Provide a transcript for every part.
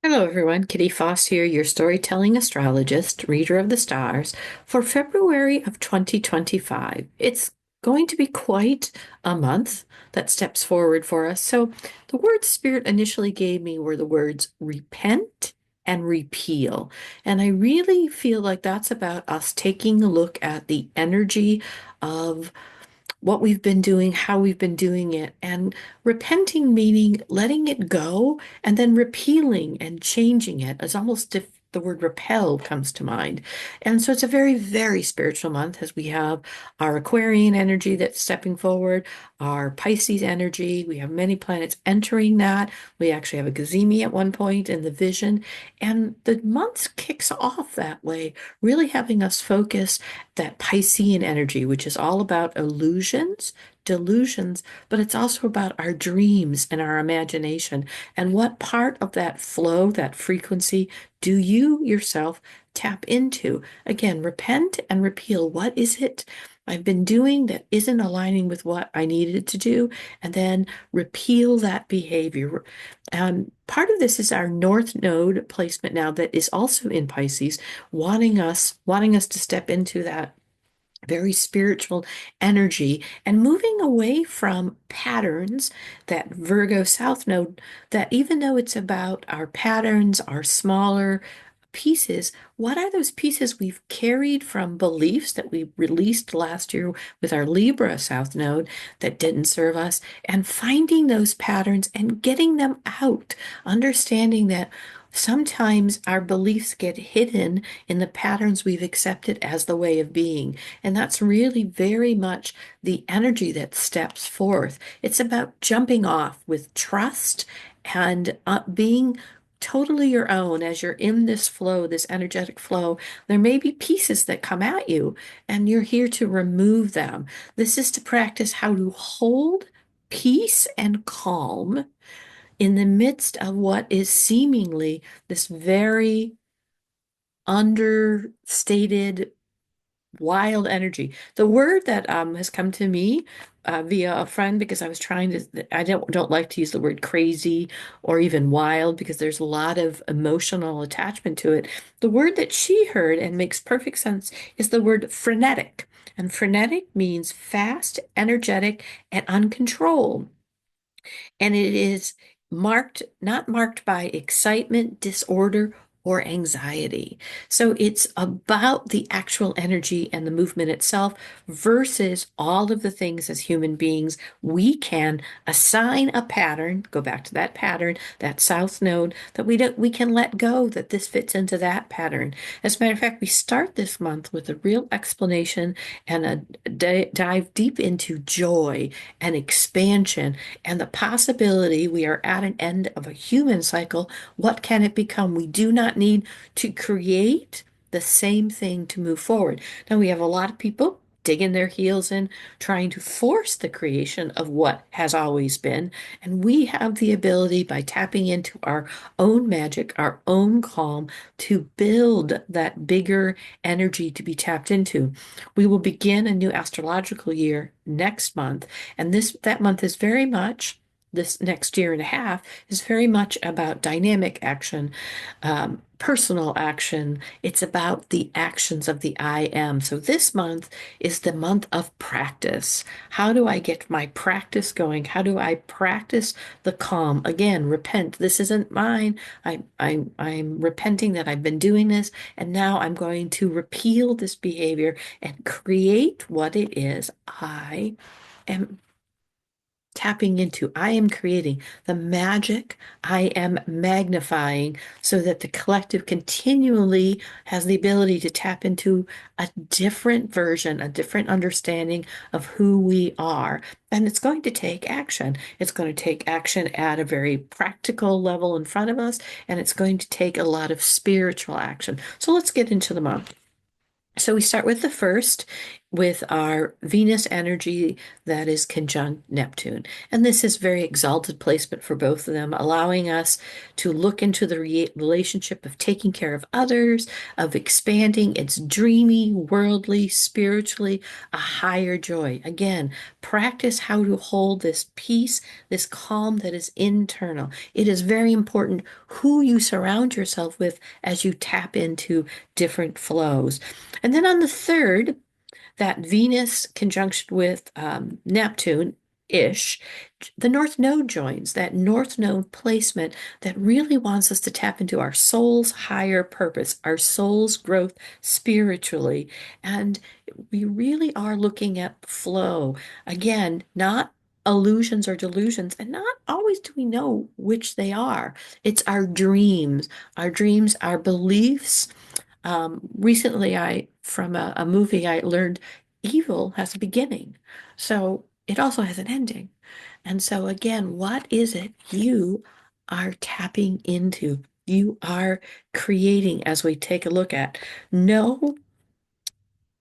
Hello, everyone. Kitty Foss here, your storytelling astrologist, reader of the stars, for February of 2025. It's going to be quite a month that steps forward for us. So, the words Spirit initially gave me were the words repent and repeal. And I really feel like that's about us taking a look at the energy of what we've been doing, how we've been doing it, and repenting meaning letting it go and then repealing and changing it. It's almost if the word repel comes to mind. And so it's a very, very spiritual month as we have our Aquarian energy that's stepping forward, our Pisces energy. We have many planets entering that. We actually have a Gazimi at one point in the vision. And the month kicks off that way, really having us focus that Piscean energy, which is all about illusions, delusions, but it's also about our dreams and our imagination. And what part of that flow, that frequency, do you yourself tap into? Again, repent and repeal. What is it I've been doing that isn't aligning with what I needed to do? And then repeal that behavior. Part of this is our North Node placement now that is also in Pisces, wanting us to step into that very spiritual energy and moving away from patterns, that Virgo South Node, that even though it's about our patterns, our smaller pieces, what are those pieces we've carried from beliefs that we released last year with our Libra South Node that didn't serve us, and finding those patterns and getting them out, understanding that sometimes our beliefs get hidden in the patterns we've accepted as the way of being. And that's really very much the energy that steps forth. It's about jumping off with trust and being totally your own as you're in this flow, this energetic flow. There may be pieces that come at you, and you're here to remove them. This is to practice how to hold peace and calm in the midst of what is seemingly this very understated wild energy. The word that has come to me via a friend, because I was trying to, I don't like to use the word crazy or even wild because there's a lot of emotional attachment to it. The word that she heard and makes perfect sense is the word frenetic. And frenetic means fast, energetic, and uncontrolled. And it is not marked by excitement, disorder, or anxiety. So it's about the actual energy and the movement itself versus all of the things as human beings we can assign a pattern, go back to that pattern, that south node, that we can let go that this fits into that pattern. As a matter of fact, we start this month with a real explanation and dive deep into joy and expansion and the possibility we are at an end of a human cycle. What can it become? We do not need to create the same thing to move forward. Now, we have a lot of people digging their heels in, trying to force the creation of what has always been. And we have the ability, by tapping into our own magic, our own calm, to build that bigger energy to be tapped into. We will begin a new astrological year next month, and that month is very much, this next year and a half is very much about dynamic action, personal action. It's about the actions of the I am. So this month is the month of practice. How do I get my practice going? How do I practice the calm? Again, repent. This isn't mine. I'm repenting that I've been doing this, and now I'm going to repeal this behavior and create what it is I am tapping into. I am creating the magic. I am magnifying so that the collective continually has the ability to tap into a different version, a different understanding of who we are. And it's going to take action. It's going to take action at a very practical level in front of us, and it's going to take a lot of spiritual action. So let's get into the month. So we start with the first. with our Venus energy that is conjunct Neptune. And this is very exalted placement for both of them, allowing us to look into the relationship of taking care of others, of expanding. It's dreamy, worldly, spiritually, a higher joy. Again, practice how to hold this peace, this calm that is internal. It is very important who you surround yourself with as you tap into different flows. And then on the third, that Venus conjunction with Neptune-ish, the North Node joins, that North Node placement that really wants us to tap into our soul's higher purpose, our soul's growth spiritually. And we really are looking at flow. Again, not illusions or delusions, and not always do we know which they are. It's our dreams, our beliefs. Recently, from a movie, I learned evil has a beginning. So it also has an ending. And so again, what is it you are tapping into? You are creating as we take a look at. Know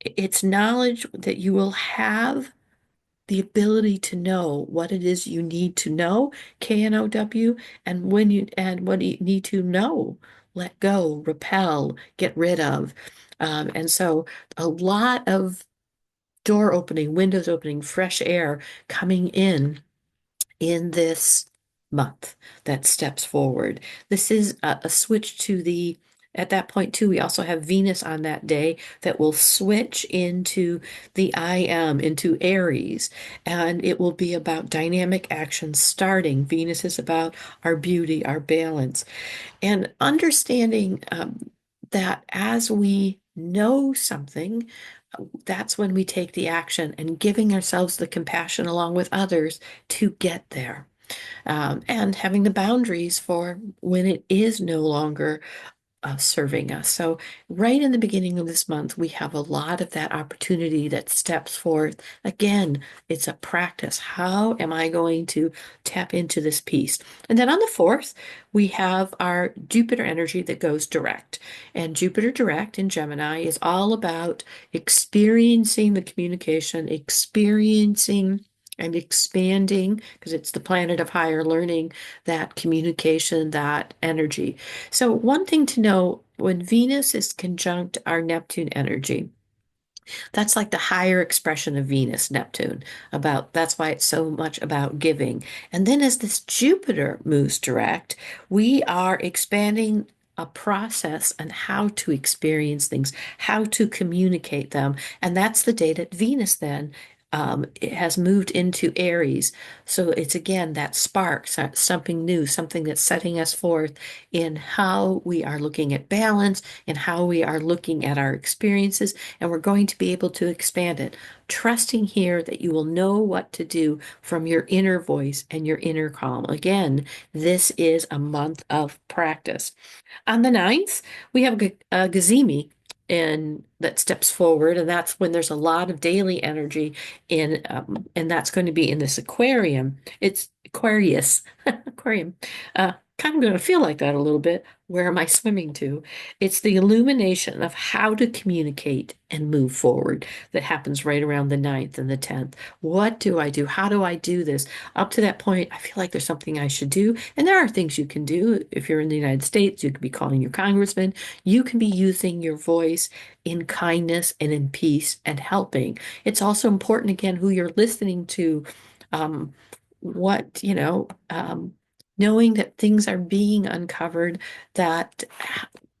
it's knowledge that you will have the ability to know what it is you need to know, KNOW, and what you need to know, let go, repel, get rid of. And so a lot of door opening, windows opening, fresh air coming in this month that steps forward. This is a switch to at that point too, we also have Venus on that day that will switch into the I am, into Aries, and it will be about dynamic action starting. Venus is about our beauty, our balance, and understanding that as we know something, that's when we take the action and giving ourselves the compassion along with others to get there. And having the boundaries for when it is no longer serving us. So, right in the beginning of this month, we have a lot of that opportunity that steps forth. Again, it's a practice. How am I going to tap into this piece? And then on the 4th, we have our Jupiter energy that goes direct. And Jupiter direct in Gemini is all about experiencing the communication, experiencing and expanding, because it's the planet of higher learning, that communication, that energy. So, one thing to know when Venus is conjunct our Neptune energy, that's like the higher expression of Venus, Neptune, about that's why it's so much about giving. And then as this Jupiter moves direct, we are expanding a process and how to experience things, how to communicate them. And that's the day that Venus then it has moved into Aries. So it's again that spark, something new, something that's setting us forth in how we are looking at balance and how we are looking at our experiences. And we're going to be able to expand it, trusting here that you will know what to do from your inner voice and your inner calm. Again, this is a month of practice. On the 9th, we have a Gazimi and that steps forward, and that's when there's a lot of daily energy and that's going to be in this aquarium. It's Aquarius, aquarium. Kind of going to feel like that a little bit. Where am I swimming to? It's the illumination of how to communicate and move forward that happens right around the 9th and the 10th. What do I do? How do I do this? Up to that point, I feel like there's something I should do. And there are things you can do. If you're in the United States, you could be calling your congressman. You can be using your voice in kindness and in peace and helping. It's also important, again, who you're listening to, um, what, knowing that things are being uncovered, that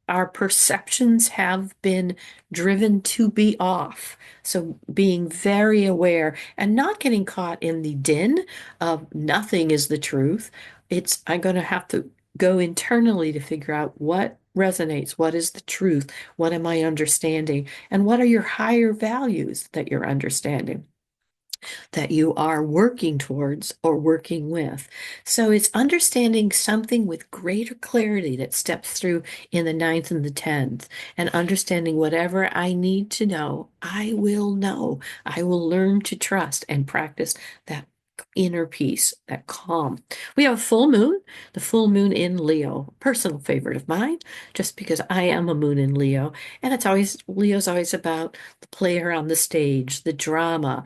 our perceptions have been driven to be off. So being very aware and not getting caught in the din of nothing is the truth. I'm going to have to go internally to figure out what resonates, what is the truth, what am I understanding, and what are your higher values that you're understanding, that you are working towards or working with. So it's understanding something with greater clarity that steps through in the 9th and the 10th, and understanding whatever I need to know, I will know. I will learn to trust and practice that inner peace, that calm. We have a full moon, the full moon in Leo, personal favorite of mine, just because I am a moon in Leo. And Leo's always about the player on the stage, the drama.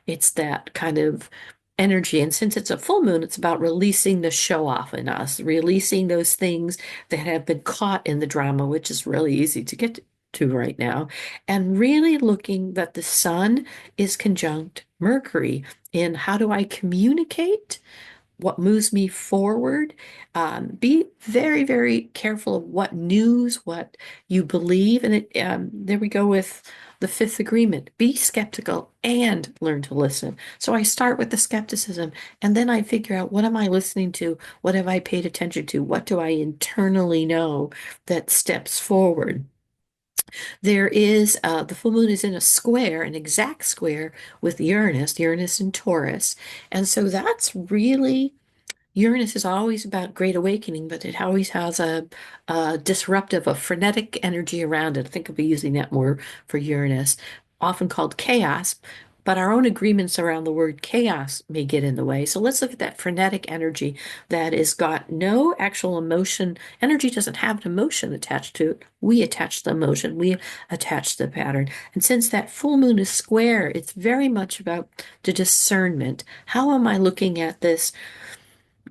It's that kind of energy. And since it's a full moon, it's about releasing the show off in us, releasing those things that have been caught in the drama, which is really easy to get to right now, and really looking that the sun is conjunct Mercury in how do I communicate what moves me forward. Be very, very careful of what news, what you believe. And there we go with the fifth agreement. Be skeptical and learn to listen. So I start with the skepticism and then I figure out what am I listening to? What have I paid attention to? What do I internally know that steps forward? There is the full moon is in a square, an exact square with Uranus in Taurus. And so that's really Uranus is always about great awakening, but it always has a disruptive, a frenetic energy around it. I think I'll be using that more for Uranus, often called chaos. But our own agreements around the word chaos may get in the way. So let's look at that frenetic energy that has got no actual emotion. Energy doesn't have an emotion attached to it. We attach the emotion, we attach the pattern. And since that full moon is square, it's very much about the discernment. How am I looking at this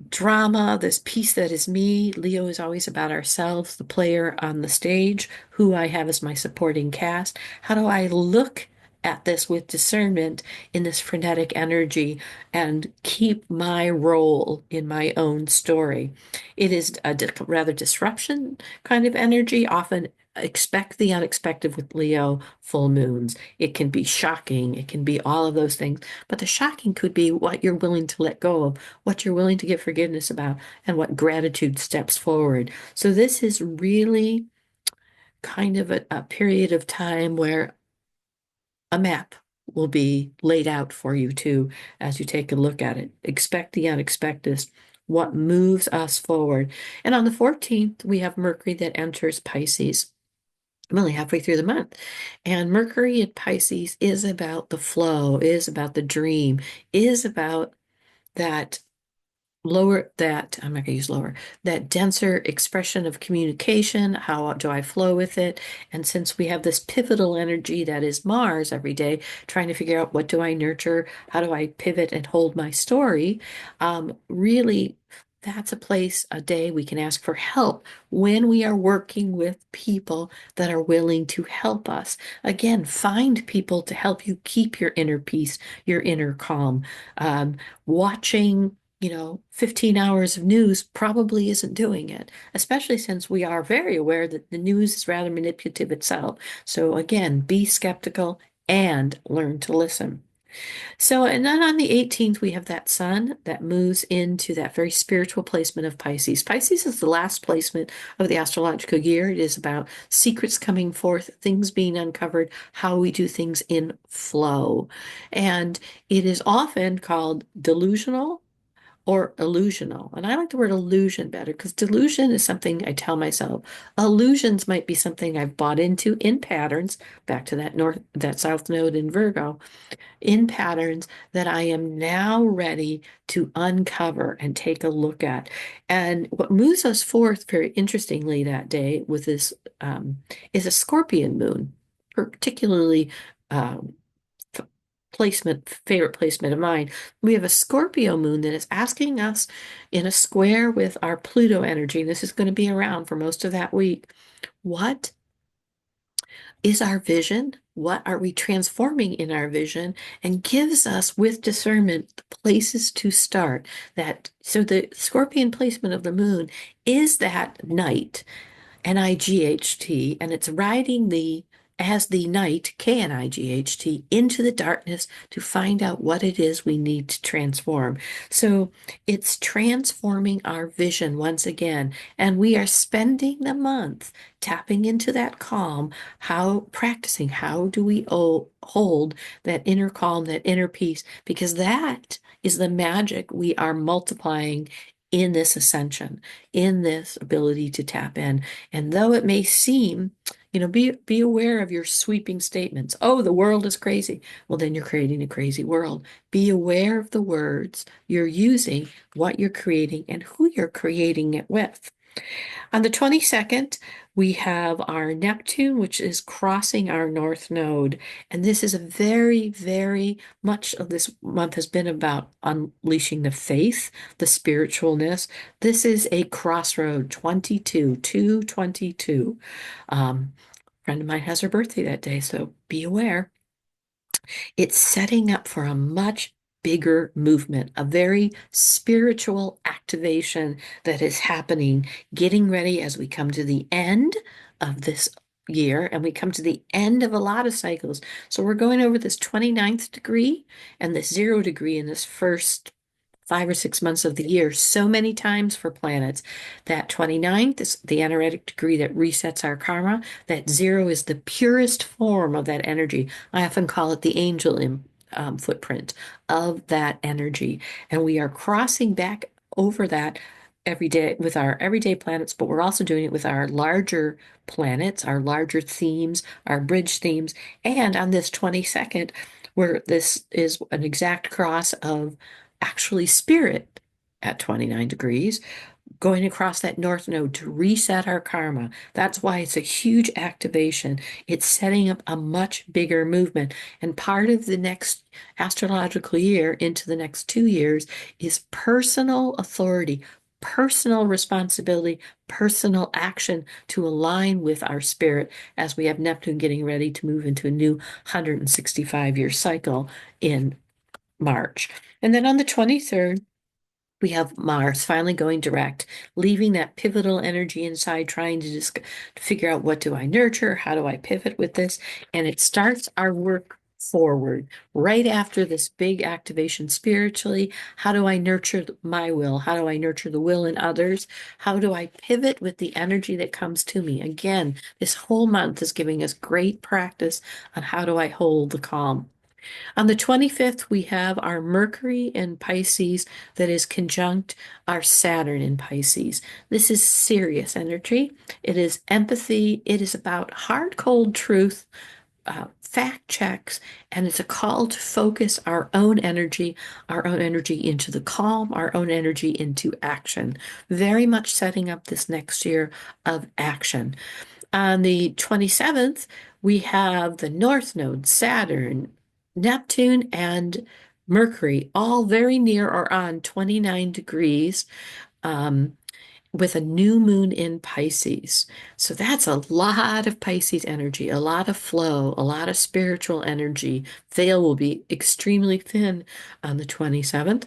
drama, this piece that is me? Leo is always about ourselves, the player on the stage, who I have as my supporting cast. How do I look at this with discernment in this frenetic energy and keep my role in my own story? It is a rather disruption kind of energy, often expect the unexpected with Leo full moons. It can be shocking, it can be all of those things, but the shocking could be what you're willing to let go of, what you're willing to give forgiveness about, and what gratitude steps forward. So this is really kind of a period of time where a map will be laid out for you too as you take a look at it. Expect the unexpected, what moves us forward. And on the 14th, we have Mercury that enters Pisces. I'm only halfway through the month. And Mercury in Pisces is about the flow, is about the dream, is about that I'm not going to use lower, that denser expression of communication. How do I flow with it? And since we have this pivotal energy that is Mars every day, trying to figure out what do I nurture? How do I pivot and hold my story? Really, that's a place, a day we can ask for help when we are working with people that are willing to help us. Again, find people to help you keep your inner peace, your inner calm. Watching 15 hours of news probably isn't doing it, especially since we are very aware that the news is rather manipulative itself. So again, be skeptical and learn to listen. So, and then on the 18th, we have that sun that moves into that very spiritual placement of Pisces. Pisces is the last placement of the astrological year. It is about secrets coming forth, things being uncovered, how we do things in flow. And it is often called delusional or illusional. And I like the word illusion better because delusion is something I tell myself. Illusions might be something I've bought into in patterns, back to that south node in Virgo, in patterns that I am now ready to uncover and take a look at. And what moves us forth very interestingly that day with this is a Scorpion moon, particularly um, favorite placement of mine. We have a Scorpio moon that is asking us in a square with our Pluto energy. This is going to be around for most of that week. What is our vision? What are we transforming in our vision? And gives us with discernment the places to start. So the Scorpion placement of the moon is that night, Night, and it's riding as the night, Knight, into the darkness to find out what it is we need to transform. So it's transforming our vision once again. And we are spending the month tapping into that calm, practicing how do we hold that inner calm, that inner peace, because that is the magic we are multiplying in this ascension, in this ability to tap in. And though it may seem Be aware of your sweeping statements. Oh, the world is crazy. Well, then you're creating a crazy world. Be aware of the words you're using, what you're creating, and who you're creating it with. On the 22nd, we have our Neptune, which is crossing our North Node. And this is a very, very much of this month has been about unleashing the faith, the spiritualness. This is a crossroad, 22, 222. A friend of mine has her birthday that day, so be aware. It's setting up for a much bigger movement, a very spiritual activation that is happening, getting ready as we come to the end of this year and we come to the end of a lot of cycles. So we're going over this 29th degree and this 0 degree in this first 5 or 6 months of the year so many times for planets. That 29th is the energetic degree that resets our karma. That 0 is the purest form of that energy. I often call it the angel footprint of that energy. And we are crossing back over that every day with our everyday planets, but we're also doing it with our larger planets, our larger themes, our bridge themes. And on this 22nd, where this is an exact cross of actually spirit at 29 degrees, going across that north node to reset our karma. That's why it's a huge activation. It's setting up a much bigger movement. And part of the next astrological year into the next 2 years is personal authority, personal responsibility, personal action to align with our spirit as we have Neptune getting ready to move into a new 165-year cycle in March. And then on the 23rd, we have Mars finally going direct, leaving that pivotal energy inside, trying to just figure out what do I nurture? How do I pivot with this? And it starts our work forward right after this big activation spiritually. How do I nurture my will? How do I nurture the will in others? How do I pivot with the energy that comes to me? Again, this whole month is giving us great practice on how do I hold the calm. On the 25th, we have our Mercury in Pisces that is conjunct our Saturn in Pisces. This is serious energy. It is empathy. It is about hard, cold truth, fact checks, and it's a call to focus our own energy into the calm, our own energy into action. Very much setting up this next year of action. On the 27th, we have the North Node, Saturn, Neptune, and Mercury, all very near or on 29 degrees, with a new moon in Pisces. So that's a lot of Pisces energy, a lot of flow, a lot of spiritual energy. Veil will be extremely thin on the 27th.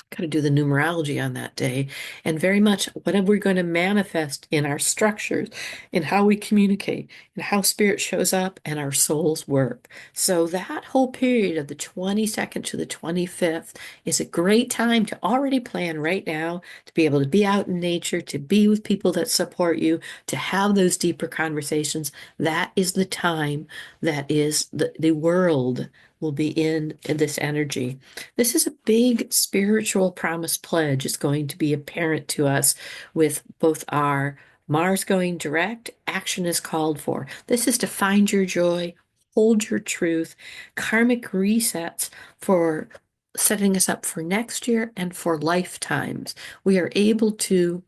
Got to do the numerology on that day, and very much what are we going to manifest in our structures, in how we communicate, and how spirit shows up and our souls work. So that whole period of the 22nd to the 25th is a great time to already plan right now to be able to be out in nature, to be with people that support you, to have those deeper conversations. That is the time that is the world will be in this energy. This is a big spiritual promise pledge. It's going to be apparent to us with both our Mars going direct, action is called for. This is to find your joy, hold your truth, karmic resets for setting us up for next year and for lifetimes. We are able to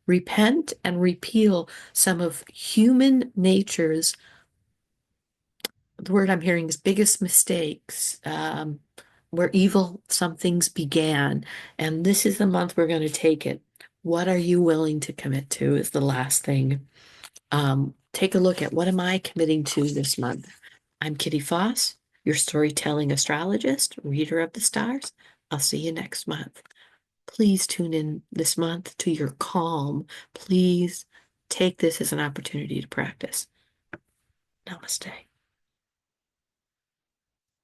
repent and repeal some of human nature's, the word I'm hearing is biggest mistakes, where evil some things began. And this is the month we're going to take it. What are you willing to commit to is the last thing. Take a look at what am I committing to this month? I'm Kitty Foss, your storytelling astrologist, reader of the stars. I'll see you next month. Please tune in this month to your calm. Please take this as an opportunity to practice. Namaste.